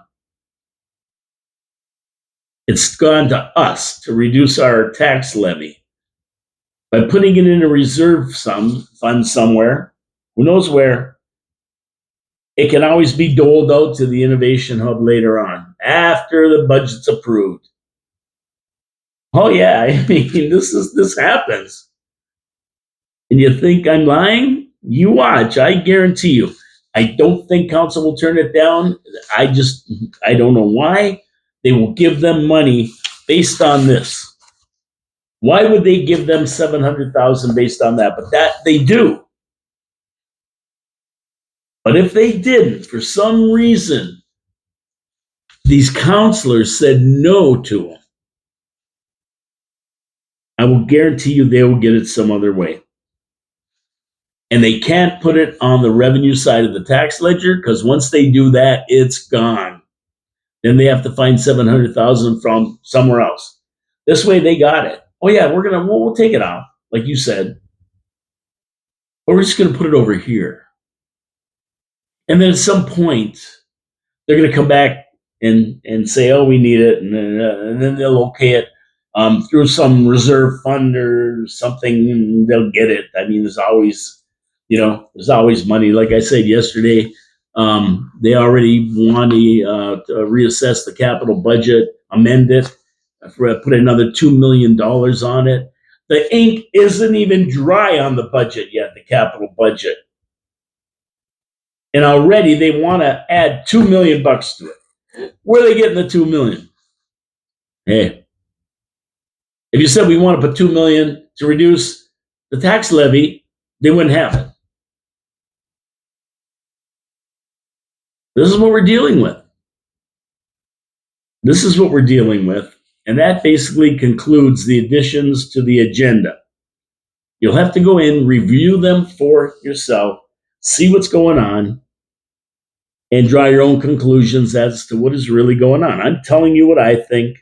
It's gone to us to reduce our tax levy. By putting it in a reserve fund somewhere, who knows where, it can always be doled out to the innovation hub later on, after the budget's approved. Oh yeah, I mean, this happens. And you think I'm lying? You watch, I guarantee you. I don't think council will turn it down. I don't know why. They will give them money based on this. Why would they give them $700,000 based on that? But that they do. But if they didn't, for some reason, these councilors said no to them, I will guarantee you they will get it some other way. And they can't put it on the revenue side of the tax ledger, because once they do that, it's gone. Then they have to find $700,000 from somewhere else. This way they got it. Oh yeah, we'll take it off, like you said. Or we're just gonna put it over here. And then at some point, they're gonna come back and say, oh, we need it, and then they'll okay it through some reserve fund or something, and they'll get it. I mean, there's always money. Like I said yesterday, they already want to reassess the capital budget, amend it, put another $2 million on it. The ink isn't even dry on the budget yet, the capital budget. And already they want to add $2 million to it. Where are they getting the $2 million? Hey, if you said we want to put $2 million to reduce the tax levy, they wouldn't have it. This is what we're dealing with. This is what we're dealing with. And that basically concludes the additions to the agenda. You'll have to go in, review them for yourself, see what's going on, and draw your own conclusions as to what is really going on. I'm telling you what I think,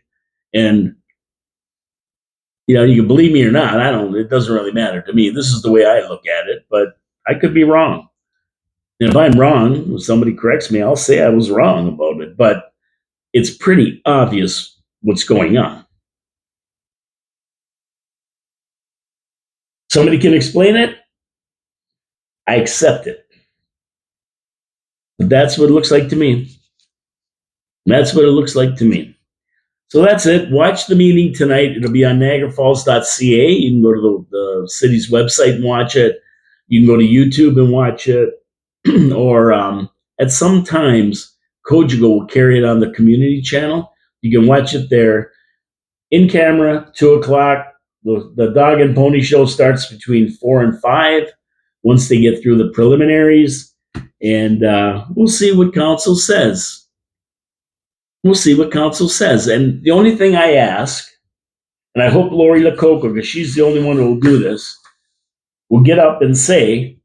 and you can believe me or not. It doesn't really matter to me. This is the way I look at it, but I could be wrong. And if I'm wrong, if somebody corrects me, I'll say I was wrong about it, but it's pretty obvious what's going on. Somebody can explain it, I accept it. But that's what it looks like to me. That's what it looks like to me. So that's it. Watch the meeting tonight. It'll be on niagarafalls.ca. You can go to the city's website and watch it. You can go to YouTube and watch it. Or at some times, Kojigo will carry it on the community channel. You can watch it there. In camera, 2 o'clock. The dog and pony show starts between 4 and 5 once they get through the preliminaries. And we'll see what council says. We'll see what council says. And the only thing I ask, and I hope Lori Lakoko, because she's the only one who will do this, will get up and say,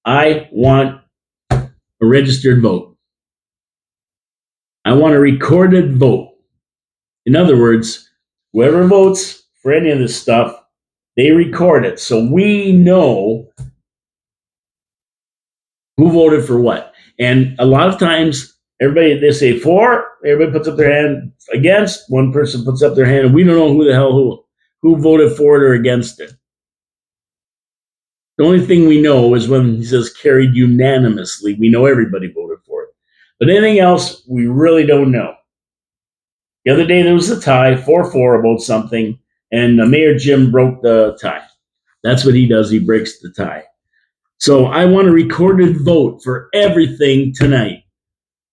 I want a registered vote. I want a recorded vote. In other words, whoever votes for any of this stuff, they record it. So we know who voted for what. And a lot of times, they say for, everybody puts up their hand against, one person puts up their hand, and we don't know who the hell who voted for it or against it. The only thing we know is when he says carried unanimously, we know everybody voted for it. But anything else, we really don't know. The other day there was a tie, 4-4 about something, and Mayor Jim broke the tie. That's what he does. He breaks the tie. So I want a recorded vote for everything tonight.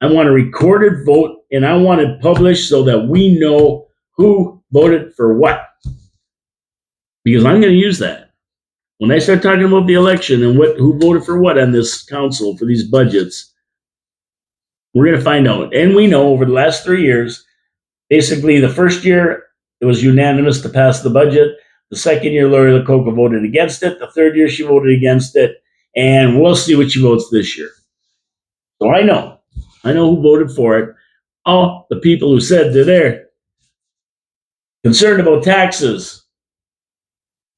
I want a recorded vote, and I want it published so that we know who voted for what. Because I'm going to use that. When I start talking about the election and who voted for what on this council for these budgets, we're going to find out. And we know over the last 3 years, basically the first year, it was unanimous to pass the budget. The second year, Lori LaCoca voted against it. The third year, she voted against it. And we'll see what she votes this year. So I know who voted for it. All the people who said they're concerned about taxes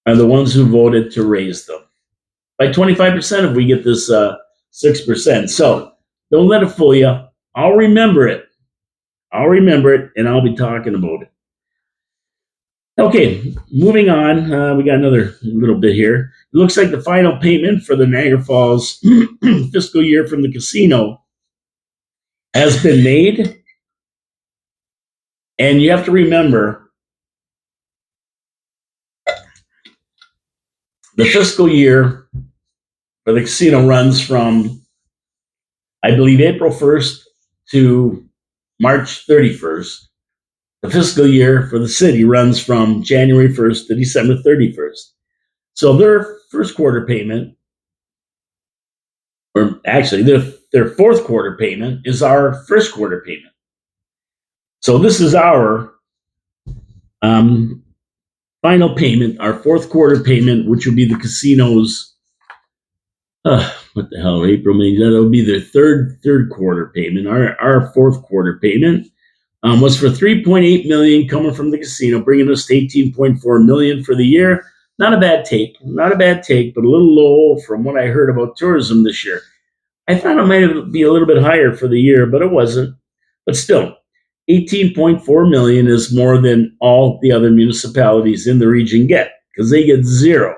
are the ones who voted to raise them by 25% if we get this 6%. So don't let it fool you. I'll remember it, and I'll be talking about it. Okay, moving on. We got another little bit here. It looks like the final payment for the Niagara Falls fiscal year from the casino has been made. And you have to remember, the fiscal year for the casino runs from, I believe, April 1st to March 31st. The fiscal year for the city runs from January 1st to December 31st. So their first quarter payment, or actually their fourth quarter payment, is our first quarter payment. So this is our final payment, our fourth quarter payment, which will be the casino's, what the hell, April, May, that'll be their third quarter payment. Our fourth quarter payment was for $3.8 million coming from the casino, bringing us to $18.4 million for the year. Not a bad take, but a little low from what I heard about tourism this year. I thought it might be a little bit higher for the year, but it wasn't. But still, $18.4 million is more than all the other municipalities in the region get, because they get zero.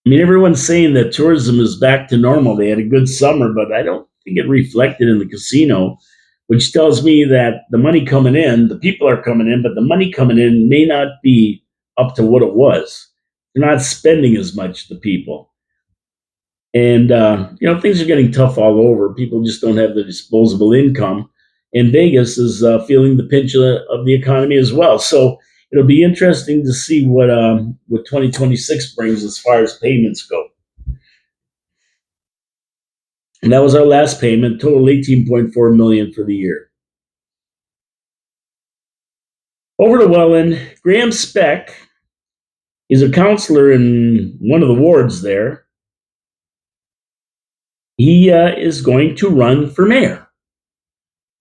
I mean, everyone's saying that tourism is back to normal. They had a good summer, but I don't think it reflected in the casino, which tells me that the money coming in, the people are coming in, but the money coming in may not be up to what it was. They're not spending as much, the people. And, things are getting tough all over. People just don't have the disposable income. And Vegas is feeling the pinch of the economy as well. So it'll be interesting to see what 2026 brings as far as payments go. And that was our last payment, total $18.4 million for the year. Over to Welland, Graham Speck is a councilor in one of the wards there. He is going to run for mayor.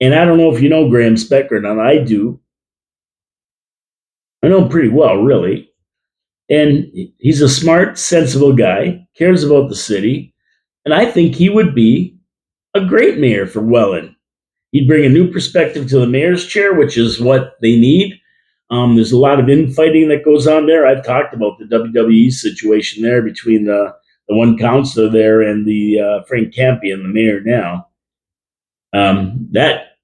And I don't know if you know Graham Speck or not. I do. I know him pretty well, really. And he's a smart, sensible guy, cares about the city. And I think he would be a great mayor for Welland. He'd bring a new perspective to the mayor's chair, which is what they need. There's a lot of infighting that goes on there. I've talked about the WWE situation there between the one councilor there and the Frank Campion, the mayor now. That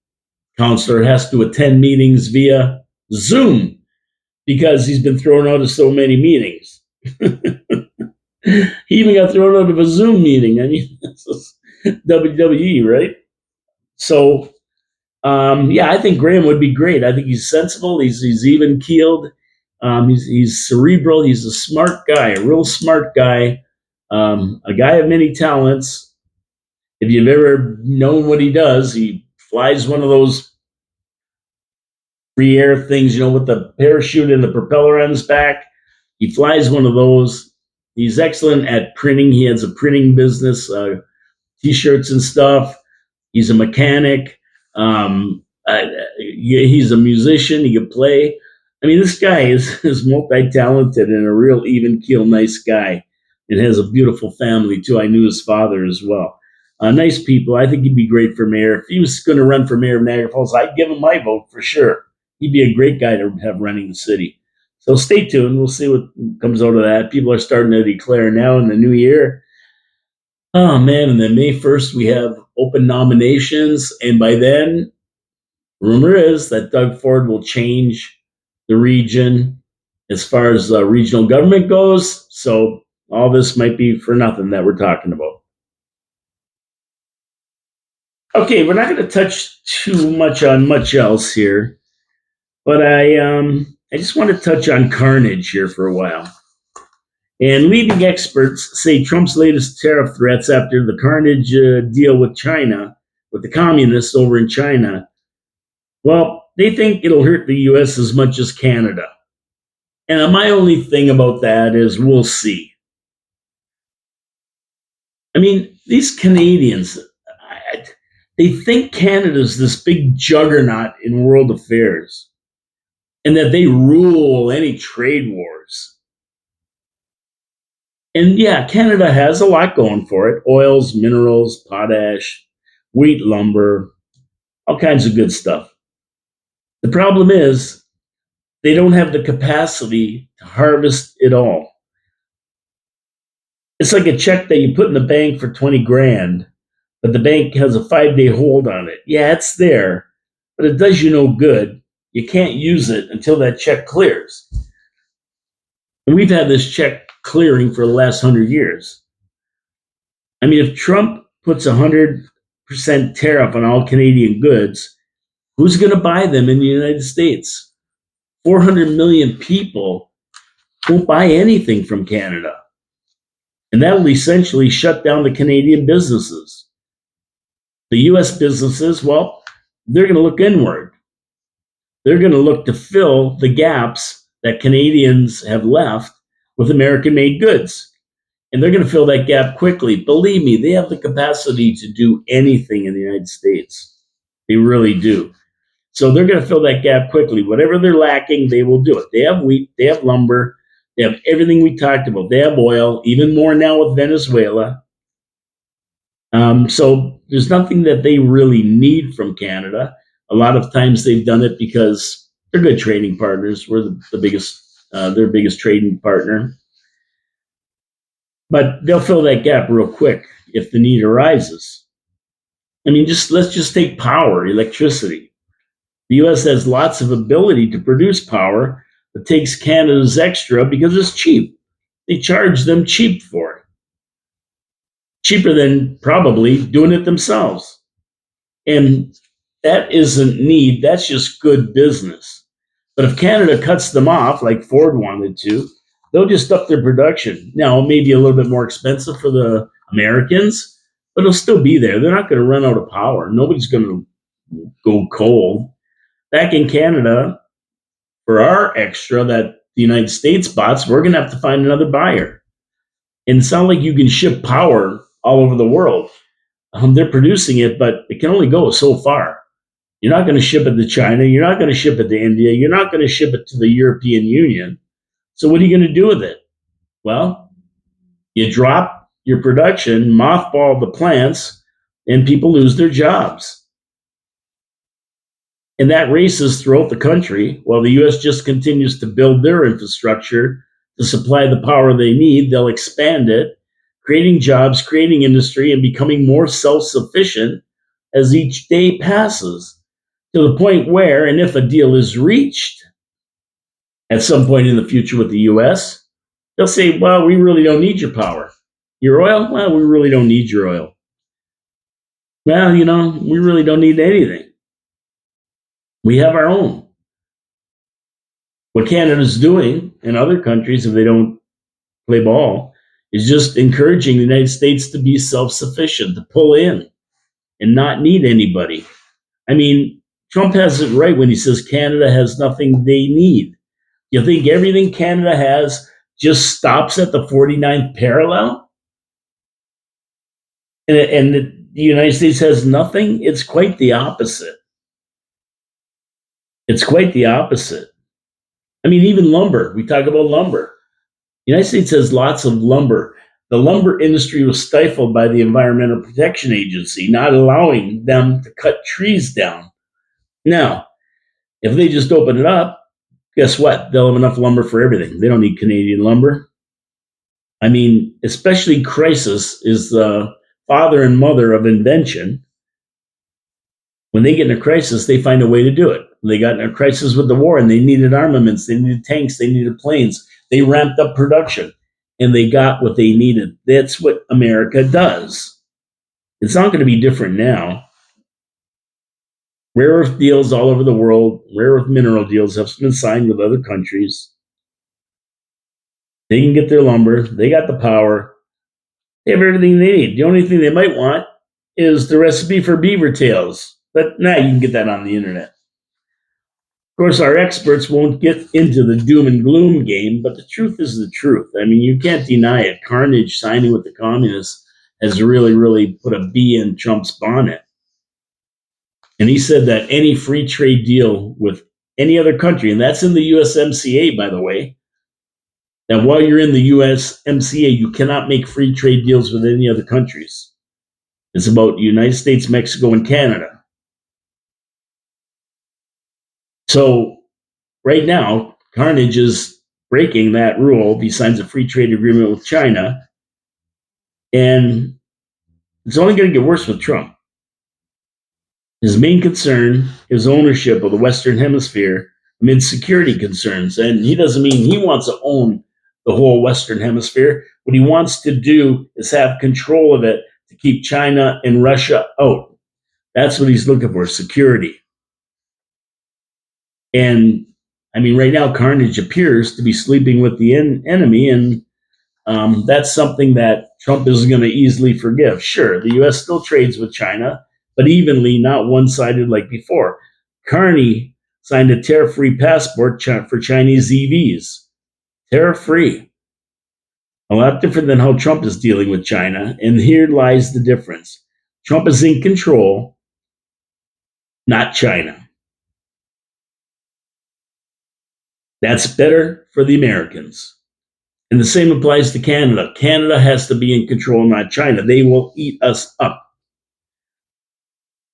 councilor has to attend meetings via Zoom because he's been thrown out of so many meetings. He even got thrown out of a Zoom meeting. I mean, this is WWE, right? So, I think Graham would be great. I think he's sensible. He's even keeled. He's cerebral. He's a smart guy, a real smart guy, a guy of many talents. If you've ever known what he does, he flies one of those free air things, with the parachute and the propeller on his back. He flies one of those. He's excellent at printing. He has a printing business, T-shirts and stuff. He's a mechanic. He's a musician. He can play. I mean, this guy is multi-talented and a real even keel, nice guy. And has a beautiful family too. I knew his father as well. Nice people. I think he'd be great for mayor. If he was going to run for mayor of Niagara Falls, I'd give him my vote for sure. He'd be a great guy to have running the city. So stay tuned. We'll see what comes out of that. People are starting to declare now in the new year. Oh, man. And then May 1st, we have open nominations. And by then, Rumor is that Doug Ford will change the region as far as regional government goes. So all this might be for nothing that we're talking about. Okay, we're not going to touch too much on much else here, but I just want to touch on carnage here for a while. And leading experts say Trump's latest tariff threats after the carnage deal with China, with the communists over in China, well, they think it'll hurt the U.S. as much as Canada. And my only thing about that is we'll see. I mean, these Canadians, they think Canada's this big juggernaut in world affairs and that they rule any trade wars. And yeah, Canada has a lot going for it: oils, minerals, potash, wheat, lumber, all kinds of good stuff. The problem is they don't have the capacity to harvest it all. It's like a check that you put in the bank for 20 grand, but the bank has a 5-day hold on it. Yeah, it's there, but it does you no good. You can't use it until that check clears. And we've had this check clearing for the last 100 years. I mean, if Trump puts 100% tariff on all Canadian goods, who's going to buy them in the United States? 400 million people won't buy anything from Canada. And that will essentially shut down the Canadian businesses. The US businesses, well, they're going to look inward. They're going to look to fill the gaps that Canadians have left with American made goods. And they're going to fill that gap quickly. Believe me, they have the capacity to do anything in the United States. They really do. So they're going to fill that gap quickly. Whatever they're lacking, they will do it. They have wheat, they have lumber, they have everything we talked about. They have oil, even more now with Venezuela. So there's nothing that they really need from Canada. A lot of times they've done it because they're good trading partners. We're the biggest, their biggest trading partner. But they'll fill that gap real quick if the need arises. I mean, let's just take power, electricity. The U.S. has lots of ability to produce power, but takes Canada's extra because it's cheap. They charge them cheap for it. Cheaper than probably doing it themselves. And that isn't need, that's just good business. But if Canada cuts them off, like Ford wanted to, they'll just up their production. Now, it may be a little bit more expensive for the Americans, but it'll still be there. They're not going to run out of power. Nobody's going to go cold. Back in Canada, for our extra that the United States bought, we're going to have to find another buyer. And it's not like you can ship power all over the world. They're producing it, but it can only go so far. You're not going to ship it to China. You're not going to ship it to India. You're not going to ship it to the European Union. So what are you going to do with it? Well, you drop your production, mothball the plants, and people lose their jobs. And that races throughout the country while the U.S. just continues to build their infrastructure to supply the power they need. They'll expand it, creating jobs, creating industry, and becoming more self-sufficient as each day passes, to the point where, and if a deal is reached at some point in the future with the U.S., they'll say, well, we really don't need your power. Your oil? Well, we really don't need your oil. Well, we really don't need anything. We have our own. What Canada's doing, and other countries, if they don't play ball, is just encouraging the United States to be self-sufficient, to pull in and not need anybody. I mean, Trump has it right when he says Canada has nothing they need. You think everything Canada has just stops at the 49th parallel? And the United States has nothing? It's quite the opposite. It's quite the opposite. I mean, even lumber. We talk about lumber. The United States has lots of lumber. The lumber industry was stifled by the Environmental Protection Agency, not allowing them to cut trees down. Now, if they just open it up, guess what? They'll have enough lumber for everything. They don't need Canadian lumber. I mean, especially crisis is the father and mother of invention. When they get in a crisis, they find a way to do it. When they got in a crisis with the war and they needed armaments, they needed tanks, they needed planes, they ramped up production and they got what they needed. That's what America does. It's not going to be different now. Rare earth deals all over the world, rare earth mineral deals have been signed with other countries. They can get their lumber, they got the power, they have everything they need. The only thing they might want is the recipe for beaver tails. But now you can get that on the internet. Of course, our experts won't get into the doom and gloom game, but the truth is the truth. I mean, you can't deny it. Carnage signing with the communists has really, really put a bee in Trump's bonnet. And he said that any free trade deal with any other country, and that's in the USMCA, by the way, that while you're in the USMCA, you cannot make free trade deals with any other countries. It's about the United States, Mexico, and Canada. So right now, Carnage is breaking that rule. He signs a free trade agreement with China, and it's only going to get worse with Trump. His main concern is ownership of the Western Hemisphere amid security concerns. And he doesn't mean he wants to own the whole Western Hemisphere. What he wants to do is have control of it to keep China and Russia out. That's what he's looking for, security. And I mean, right now, Carnage appears to be sleeping with the enemy, and that's something that Trump isn't going to easily forgive. Sure, the U.S. still trades with China, but evenly, not one-sided like before. Carney signed a tariff-free passport for Chinese EVs. Tariff-free. A lot different than how Trump is dealing with China, and here lies the difference. Trump is in control, not China. That's better for the Americans. And the same applies to Canada. Canada has to be in control, not China. They will eat us up.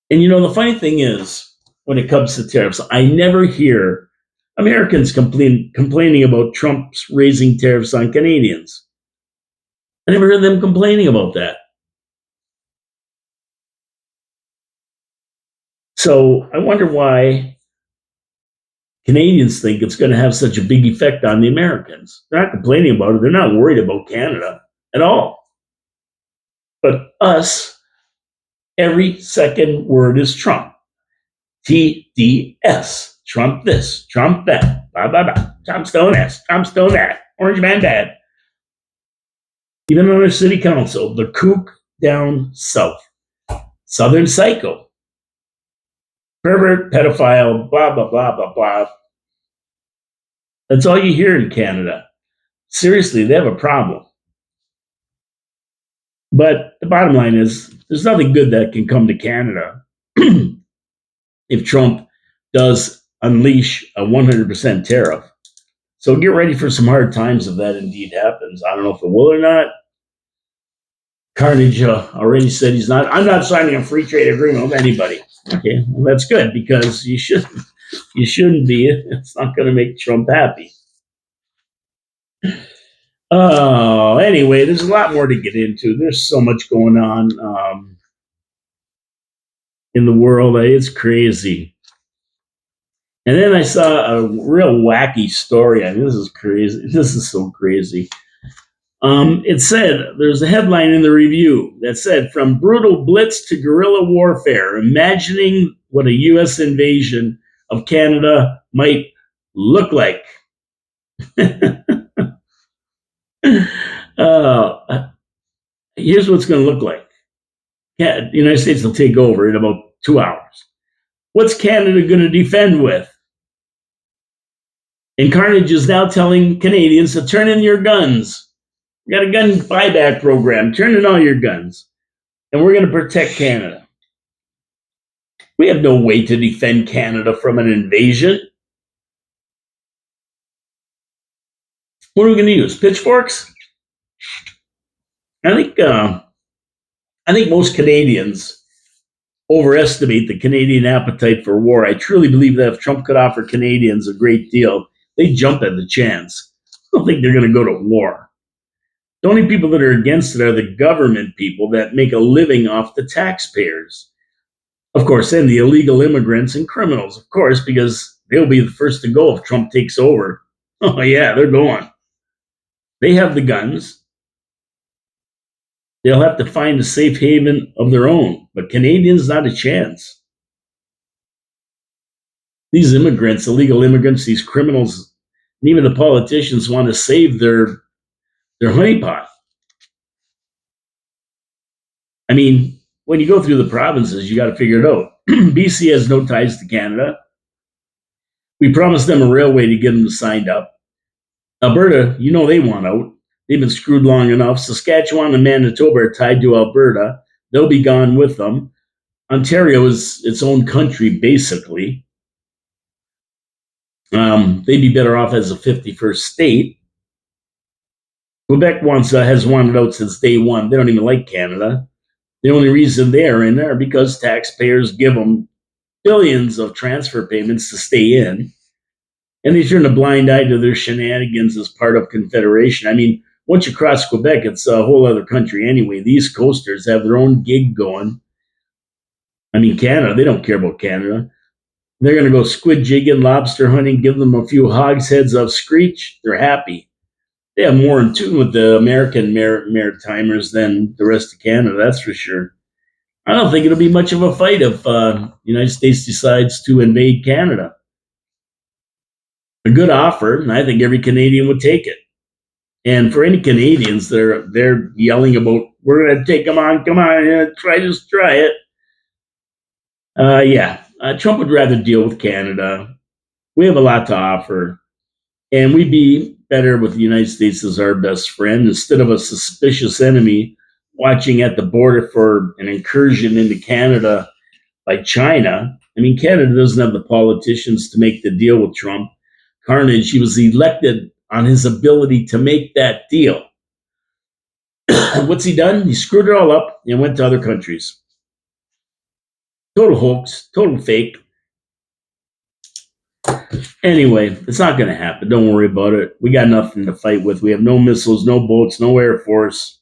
And you know, the funny thing is, when it comes to tariffs, I never hear Americans complaining about Trump's raising tariffs on Canadians. I never heard them complaining about that. So I wonder why Canadians think it's going to have such a big effect on the Americans. They're not complaining about it. They're not worried about Canada at all. But us, every second word is Trump. TDS. Trump this, Trump that, blah, blah, blah. Trump still this, Trump still that. Orange man bad. Even on our city council, the kook down south. Southern psycho. Pervert, pedophile, blah, blah, blah, blah, blah. That's all you hear in Canada. Seriously, they have a problem. But the bottom line is, there's nothing good that can come to Canada if Trump does unleash a 100% tariff. So get ready for some hard times if that indeed happens. I don't know if it will or not. Carnage already said I'm not signing a free trade agreement with anybody. Okay, well, that's good because you shouldn't be. It's not going to make Trump happy. Anyway, there's a lot more to get into. There's so much going on in the world. It's crazy. And then I saw a real wacky story. I mean, this is crazy. This is so crazy. It said, there's a headline in the review that said, from brutal blitz to guerrilla warfare, imagining what a U.S. invasion of Canada might look like. Here's what's going to look like. The United States will take over in about 2 hours. What's Canada going to defend with? And Carnage is now telling Canadians to turn in your guns. We got a gun buyback program. Turn in all your guns. And we're going to protect Canada. We have no way to defend Canada from an invasion. What are we going to use? Pitchforks? I think most Canadians overestimate the Canadian appetite for war. I truly believe that if Trump could offer Canadians a great deal, they'd jump at the chance. I don't think they're going to go to war. The only people that are against it are the government people that make a living off the taxpayers. Of course, then the illegal immigrants and criminals, of course, because they'll be the first to go if Trump takes over. Oh, yeah, they're going. They have the guns. They'll have to find a safe haven of their own. But Canadians, not a chance. These immigrants, illegal immigrants, these criminals, and even the politicians want to save their honeypot. I mean, when you go through the provinces, you got to figure it out. BC has no ties to Canada. We promised them a railway to get them signed up. Alberta, they want out. They've been screwed long enough. Saskatchewan and Manitoba are tied to Alberta. They'll be gone with them. Ontario is its own country, basically. They'd be better off as a 51st state. Quebec has wanted out since day one. They don't even like Canada. The only reason they're in there because taxpayers give them billions of transfer payments to stay in. And they turn a blind eye to their shenanigans as part of Confederation. I mean, once you cross Quebec, it's a whole other country anyway. The East Coasters have their own gig going. I mean, Canada, they don't care about Canada. They're going to go squid jigging, lobster hunting, give them a few hogsheads of screech. They're happy. They have more in tune with the American maritimers than the rest of Canada, that's for sure. I don't think it'll be much of a fight if the United States decides to invade Canada. A good offer, and I think every Canadian would take it. And for any Canadians, they're yelling about, we're going to take them on, come on, try it. Trump would rather deal with Canada. We have a lot to offer. And we'd be better with the United States as our best friend instead of a suspicious enemy watching at the border for an incursion into Canada by China. I mean, Canada doesn't have the politicians to make the deal with Trump. Carnage, he was elected on his ability to make that deal. What's he done? He screwed it all up and went to other countries. Total hoax, total fake. Anyway, it's not going to happen. Don't worry about it. We got nothing to fight with. We have no missiles, no boats, no Air Force.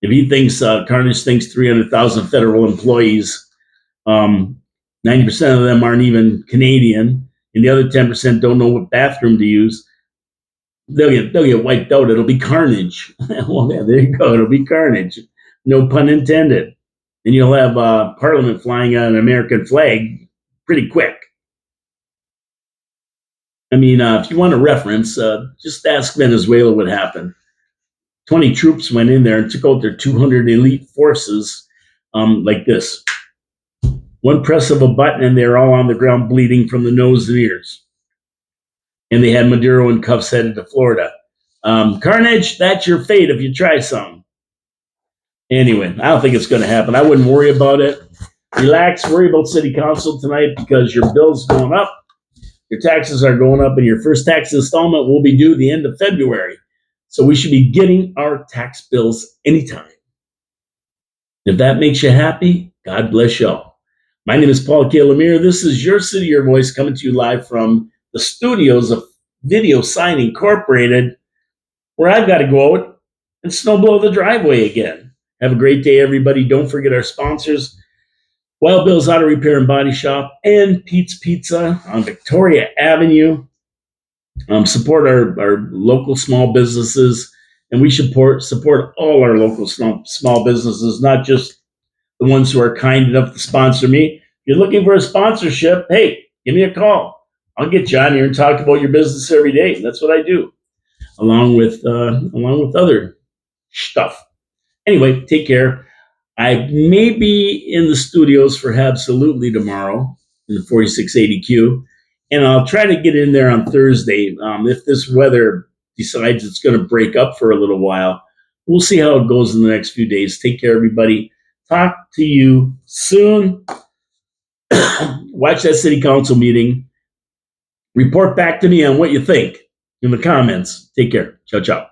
If he thinks, Carnage thinks 300,000 federal employees, 90% of them aren't even Canadian, and the other 10% don't know what bathroom to use, they'll get wiped out. It'll be carnage. Well, yeah, there you go. It'll be carnage. No pun intended. And you'll have Parliament flying on an American flag pretty quick. I mean, if you want a reference, just ask Venezuela what happened. 20 troops went in there and took out their 200 elite forces like this. One press of a button and they're all on the ground bleeding from the nose and ears. And they had Maduro in cuffs headed to Florida. Carnage, that's your fate if you try something. Anyway, I don't think it's going to happen. I wouldn't worry about it. Relax, worry about city council tonight because your bill's going up. Your taxes are going up, and your first tax installment will be due the end of February. So we should be getting our tax bills anytime. If that makes you happy, God bless y'all. My name is Paul K. Lemire. This is your City, Your Voice coming to you live from the studios of Video Sign Incorporated, where I've got to go out and snowblow the driveway again. Have a great day, everybody. Don't forget our sponsors, Wild Bill's Auto Repair and Body Shop and Pete's Pizza on Victoria Avenue. Support our local small businesses, and we support all our local small businesses, not just the ones who are kind enough to sponsor me. If you're looking for a sponsorship, hey, give me a call. I'll get you on here and talk about your business every day. That's what I do, along with other stuff. Anyway, take care. I may be in the studios for Absolutely tomorrow in the 4680Q, and I'll try to get in there on Thursday. If this weather decides it's going to break up for a little while, we'll see how it goes in the next few days. Take care, everybody. Talk to you soon. Watch that city council meeting. Report back to me on what you think in the comments. Take care. Ciao, ciao.